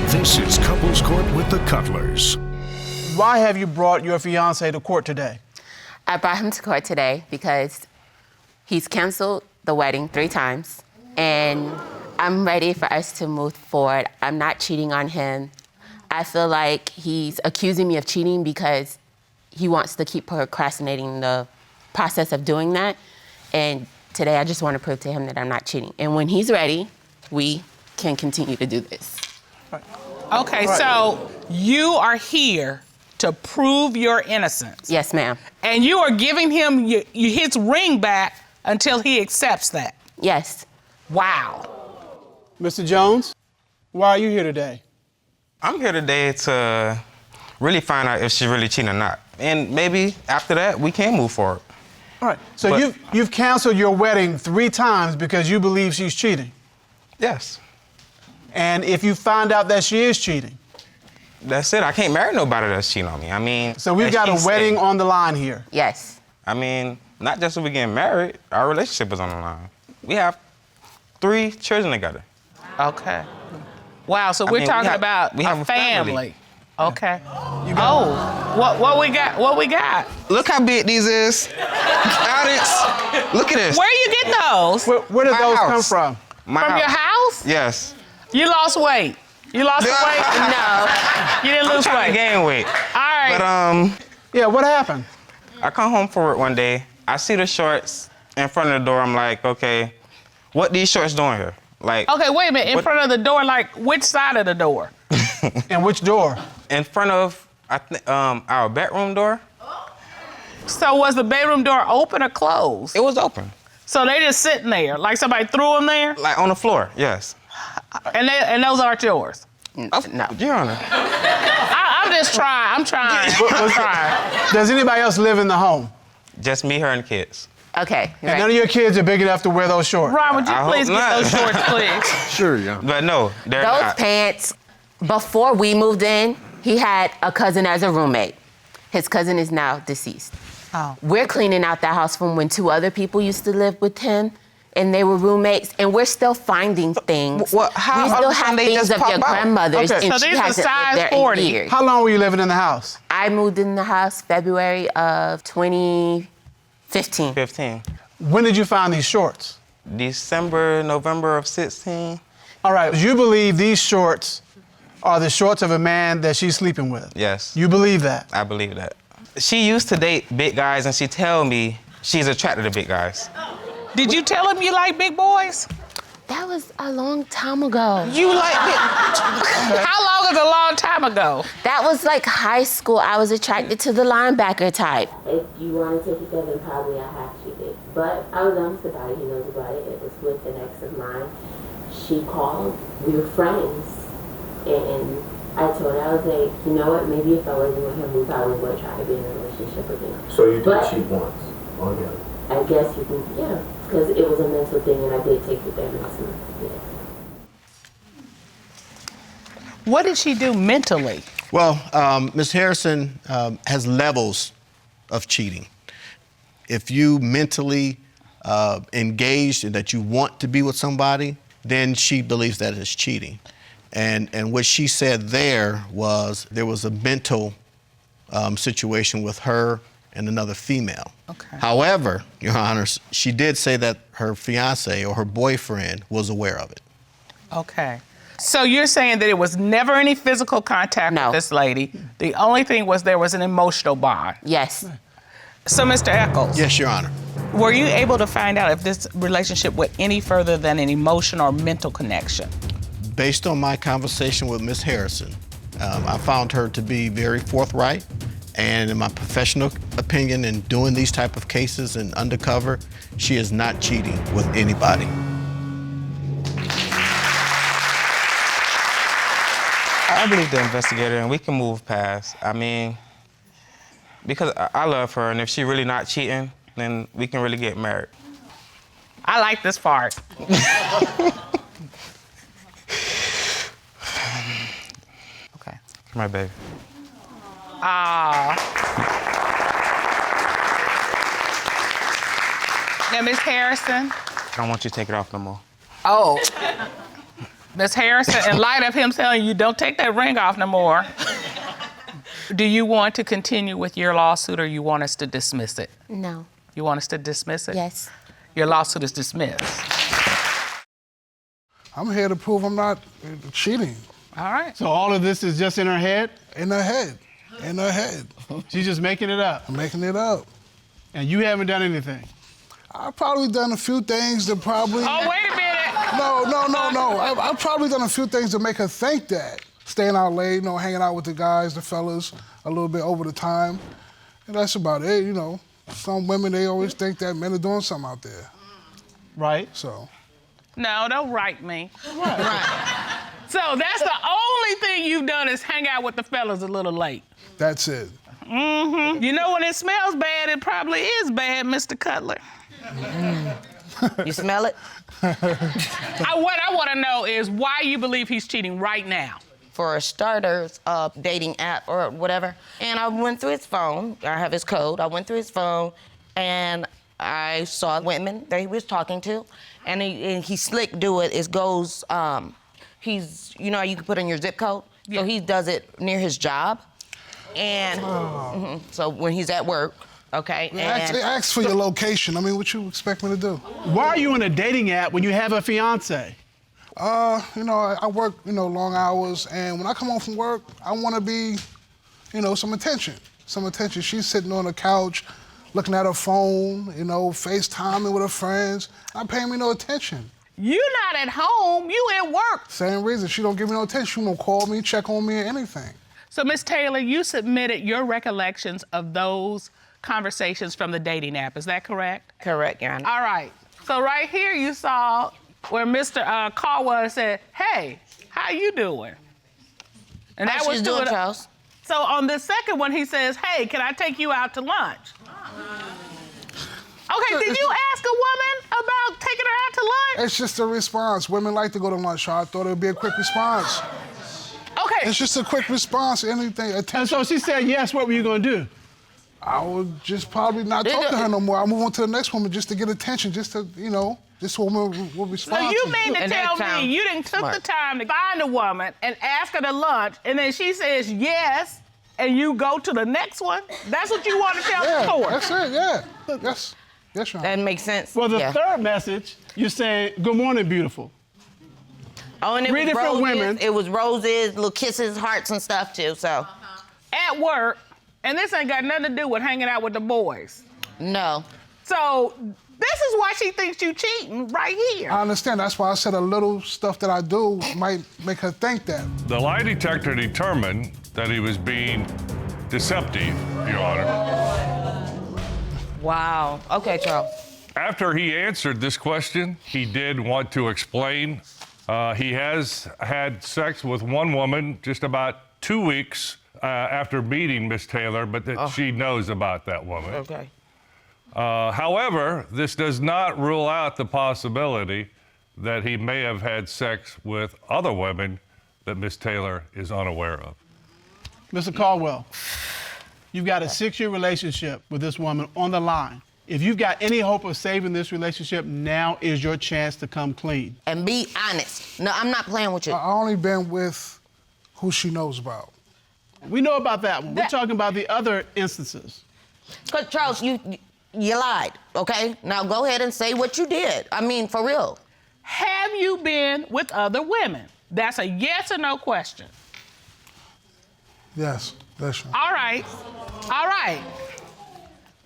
This is Couples Court with the Cutlers. Why have you brought your fiancé to court today? I brought him to court today because he's canceled the wedding 3 times, and I'm ready for us to move forward. I'm not cheating on him. I feel like he's accusing me of cheating because he wants to keep procrastinating the process of doing that. And today I just want to prove to him that I'm not cheating. And when he's ready, we can continue to do this. Okay, so you are here to prove your innocence. Yes, ma'am. And you are giving him his ring back until he accepts that. Yes. Wow. Mr. Jones, why are you here today? I'm here today to really find out if she's really cheating or not. And maybe after that, we can move forward. All right, so you've canceled your wedding 3 times because you believe she's cheating. Yes. And if you find out that she is cheating? That's it. I can't marry nobody that's cheating on me. I mean... So we've got a wedding on the line here. Yes. I mean, not just if we getting married, our relationship is on the line. We have 3 children together. Okay. Wow, so we're talking about a family. Okay. What we got? What we got? Look how big these is. Alex, look at this. Where you get those? Where did those come from? From your house? Yes. You lost weight. You lost some weight? No. You didn't lose weight. I gained weight. All right. But Yeah, what happened? I come home from work one day. I see the shorts in front of the door. I'm like, okay, what these shorts doing here? Like. Okay, wait a minute. In front of the door, like which side of the door? And which door? In front of our bedroom door. So was the bedroom door open or closed? It was open. So they just sitting there, like somebody threw them there? Like on the floor, yes. And those aren't yours? No. Your Honor. I'm just trying. I'm trying. Does anybody else live in the home? Just me, her, and the kids. Okay. And none of your kids are big enough to wear those shorts? Ron, would you I please hope get not. those shorts, please? Sure, yeah. But no, they're Those not. pants, before we moved in, he had a cousin as a roommate. His cousin is now deceased. Oh. We're cleaning out that house from when 2 other people used to live with him, and they were roommates, and we're still finding things. What? How we all still of a sudden have they things just of your pop out? grandmother's, Okay. and So she these are hasn't size lived there 40. in years. How long were you living in the house? I moved in the house February of 2015. 15. When did you find these shorts? December, November of 16. All right, you believe these shorts are the shorts of a man that she's sleeping with? Yes. You believe that? I believe that. She used to date big guys, and she tell me she's attracted to big guys. Did you tell him you like big boys? That was a long time ago. You like big... How long is a long time ago? That was like high school. I was attracted to the linebacker type. If you want to take it there, then probably I have cheated. But I was honest about it. He knows about it. It was with an ex of mine. She called. We were friends. And I told her, I was like, you know what? Maybe if I wasn't with him, we probably would try to be in a relationship again. So you did cheat once on him? I guess you can, yeah. Because it was a mental thing, and I did take it there mentally. Yes. What did she do mentally? Well, Ms. Harrison has levels of cheating. If you mentally engaged and that you want to be with somebody, then she believes that is cheating. And what she said there was a mental situation with her and another female. Okay. However, Your Honors, she did say that her fiance or her boyfriend was aware of it. Okay. So you're saying that it was never any physical contact No. with this lady. The only thing was there was an emotional bond. Yes. So, Mr. Eccles, Yes, Your Honor. were you able to find out if this relationship went any further than an emotional or mental connection? Based on my conversation with Ms. Harrison, I found her to be very forthright, and in my professional opinion, in doing these type of cases and undercover, she is not cheating with anybody. I believe the investigator, and we can move past. I mean, because I love her, and if she really not cheating, then we can really get married. I like this part. Okay. Come here, baby. Now, Miss Harrison. I don't want you to take it off no more. Oh. Ms. Harrison, in light of him telling you don't take that ring off no more, do you want to continue with your lawsuit or you want us to dismiss it? No. You want us to dismiss it? Yes. Your lawsuit is dismissed. I'm here to prove I'm not cheating. All right. So all of this is just in her head? In her head. In her head. She's just making it up. I'm making it up. And you haven't done anything? I've probably done a few things that probably... Oh, wait a minute. No. I've probably done a few things to make her think that. Staying out late, hanging out with the guys, the fellas, a little bit over the time. And that's about it, Some women, they always think that men are doing something out there. Right. So. No, don't write me. Right. So that's the only thing you've done is hang out with the fellas a little late. That's it. Mm-hmm. You know when it smells bad, it probably is bad, Mr. Cutler. You smell it? What I want to know is why you believe he's cheating right now. For starters, dating app or whatever. And I went through his phone. I have his code. I went through his phone, and I saw women that he was talking to, and he slick do it. It goes, he's, you can put in your zip code. Yeah. So he does it near his job. And so when he's at work, okay. Ask for your location. I mean, what you expect me to do? Why are you on a dating app when you have a fiance? I work, long hours, and when I come home from work, I want to be, some attention. She's sitting on the couch, looking at her phone, FaceTiming with her friends, not paying me no attention. You're not at home, you at work. Same reason, she don't give me no attention. She won't call me, check on me, or anything. So, Ms. Taylor, you submitted your recollections of those conversations from the dating app, is that correct? Correct, Your Honor. All right, so right here you saw where Mr. Caldwell said, hey, how you doing? And that was doing, Charles. So on the second one, he says, hey, can I take you out to lunch? Okay, did you ask a woman about taking her out to lunch? It's just a response. Women like to go to lunch, so I thought it would be a quick response. Okay. It's just a quick response to anything. Attention. And so she said yes, what were you going to do? I would just probably not talk to her no more. I'll move on to the next woman just to get attention, just to, this woman will respond. So you mean to tell me you didn't took the time to find a woman and ask her to lunch, and then she says yes, and you go to the next one? That's what you want to tell the court? That's it, yeah. Yes, Your Honor. That makes sense. Well, the third message, you say, good morning, beautiful. Oh, and it 3 was different roses. women. It was roses, little kisses, hearts, and stuff, too, so. At work, and this ain't got nothing to do with hanging out with the boys. No. So this is why she thinks you cheating right here. I understand. That's why I said a little stuff that I do might make her think that. The lie detector determined that he was being deceptive, Your Honor. Wow. Okay, Charles. After he answered this question, he did want to explain. He has had sex with one woman just about 2 weeks after meeting Miss Taylor, but that she knows about that woman. Okay. However, this does not rule out the possibility that he may have had sex with other women that Miss Taylor is unaware of. Mr. Caldwell, you've got a 6-year relationship with this woman on the line. If you've got any hope of saving this relationship, now is your chance to come clean. And be honest. No, I'm not playing with you. I only been with who she knows about. We know about that one. We're talking about the other instances. Because, Charles, you lied, okay? Now go ahead and say what you did. I mean, for real. Have you been with other women? That's a yes or no question. Yes, that's right. All right.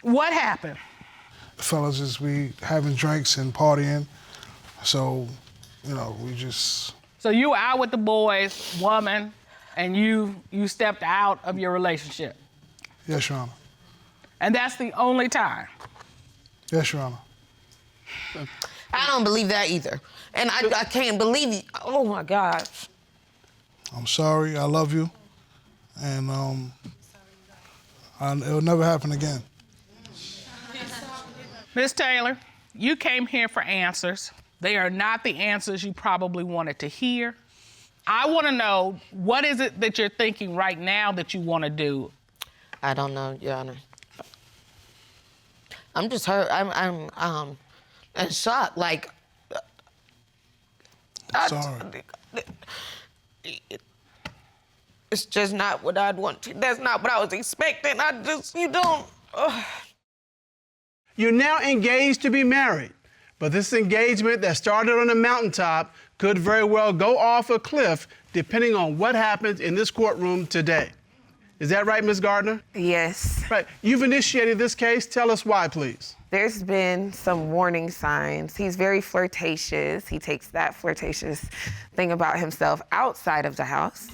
What happened? The fellas is we having drinks and partying, so, we just... So you were out with the boys, woman, and you stepped out of your relationship? Yes, Your Honor. And that's the only time? Yes, Your Honor. I don't believe that either. And I can't believe it. Oh, my gosh. I'm sorry. I love you. And it'll never happen again. Ms. Taylor, you came here for answers. They are not the answers you probably wanted to hear. I want to know, what is it that you're thinking right now that you want to do? I don't know, Your Honor. I'm just hurt. I'm in shock. Like, Sorry. It's just not what I'd want to. That's not what I was expecting. You don't. You're now engaged to be married, but this engagement that started on a mountaintop could very well go off a cliff depending on what happens in this courtroom today. Is that right, Ms. Gardner? Yes. Right. You've initiated this case. Tell us why, please. There's been some warning signs. He's very flirtatious. He takes that flirtatious thing about himself outside of the house.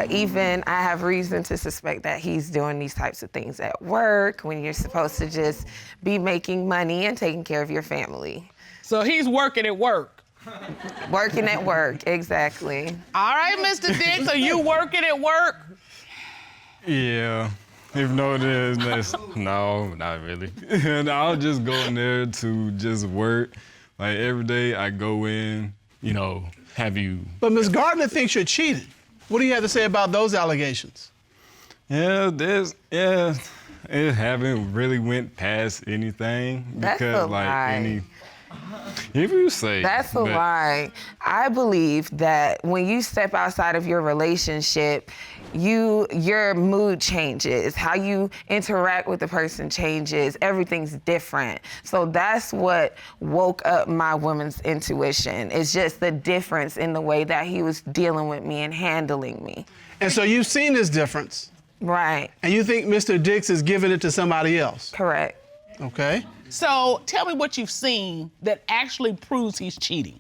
Even I have reason to suspect that he's doing these types of things at work when you're supposed to just be making money and taking care of your family. So he's working at work. Working at work, exactly. All right, Mr. Dix, are you working at work? Yeah. Even though it is, no, not really. And I'll just go in there to just work. Like every day I go in, have you... But Ms. Gardner thinks you're cheating. What do you have to say about those allegations? Yeah, it haven't really went past anything. That's because a lie. If you say... That's a lie. I believe that when you step outside of your relationship, your mood changes. How you interact with the person changes. Everything's different. So that's what woke up my woman's intuition. It's just the difference in the way that he was dealing with me and handling me. And so you've seen this difference. Right. And you think Mr. Dix is giving it to somebody else. Correct. Okay. So tell me what you've seen that actually proves he's cheating.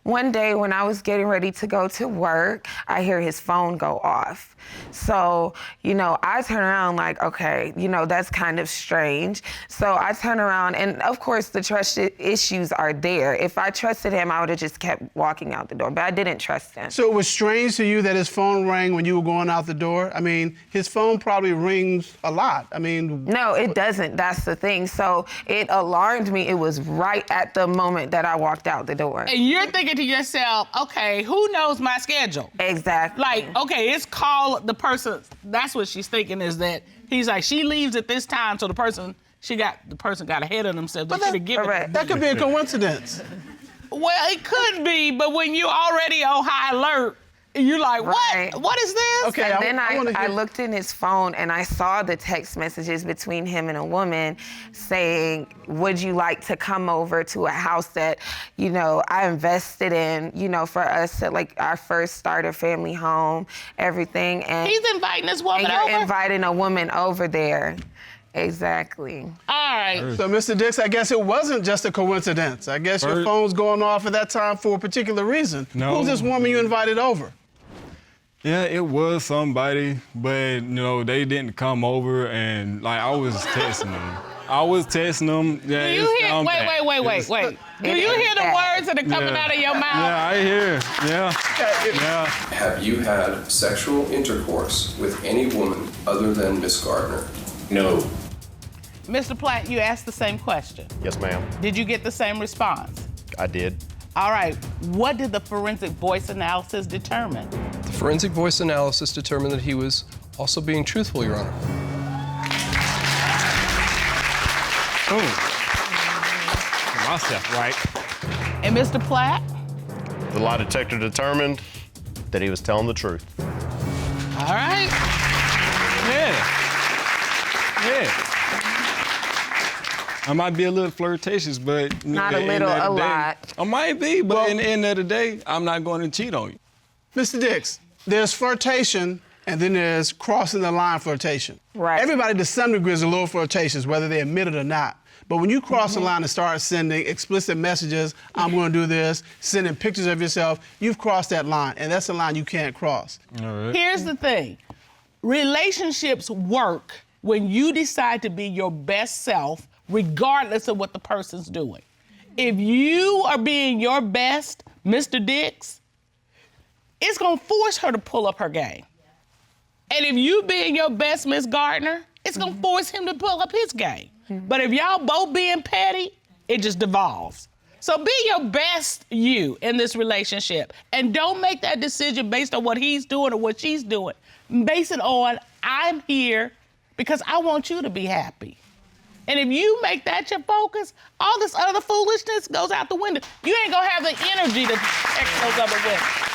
One day when I was getting ready to go to work, I hear his phone go off. So, I turn around like, okay, that's kind of strange. So I turn around and of course the trust issues are there. If I trusted him, I would have just kept walking out the door, but I didn't trust him. So it was strange to you that his phone rang when you were going out the door? I mean, his phone probably rings a lot. No, it doesn't. That's the thing. So it alarmed me. It was right at the moment that I walked out the door. And you're thinking to yourself, okay, who knows my schedule? Exactly. Like, okay, it's called the person, that's what she's thinking is that he's like, she leaves at this time, so the person got ahead of themselves. But that could be a coincidence. Well, it could be, but when you're already on high alert, you're like, what? Right. What is this? Okay, and then I looked in his phone and I saw the text messages between him and a woman saying, would you like to come over to a house that, I invested in, for us to like our first starter family home, everything. And he's inviting this woman and over? you're inviting a woman over there. Exactly. All right. So, Mr. Dix, I guess it wasn't just a coincidence. I guess your phone's going off at that time for a particular reason. No. Who's this woman you invited over? Yeah, it was somebody, but they didn't come over, and I was texting them. Yeah, Do you hear? Wait. Do you hear the words that are coming out of your mouth? Yeah, I hear. Yeah. Have you had sexual intercourse with any woman other than Miss Gardner? No. Mr. Platt, you asked the same question. Yes, ma'am. Did you get the same response? I did. All right. What did the forensic voice analysis determine? The forensic voice analysis determined that he was also being truthful, Your Honor. Myself, right? And Mr. Platt? The lie detector determined that he was telling the truth. All right. Yeah. I might be a little flirtatious, but... Not a little, a lot. I might be, but in the end of the day, I'm not going to cheat on you. Mr. Dix, there's flirtation, and then there's crossing the line flirtation. Right. Everybody to some degree is a little flirtatious, whether they admit it or not. But when you cross the line and start sending explicit messages, I'm going to do this, sending pictures of yourself, you've crossed that line, and that's a line you can't cross. All right. Here's the thing. Relationships work when you decide to be your best self, regardless of what the person's doing. If you are being your best, Mr. Dix, it's gonna force her to pull up her game. And if you being your best, Miss Gardner, it's gonna force him to pull up his game. But if y'all both being petty, it just devolves. So be your best you in this relationship. And don't make that decision based on what he's doing or what she's doing. Base it on, I'm here because I want you to be happy. And if you make that your focus, all this other foolishness goes out the window. You ain't gonna have the energy to protect those other women.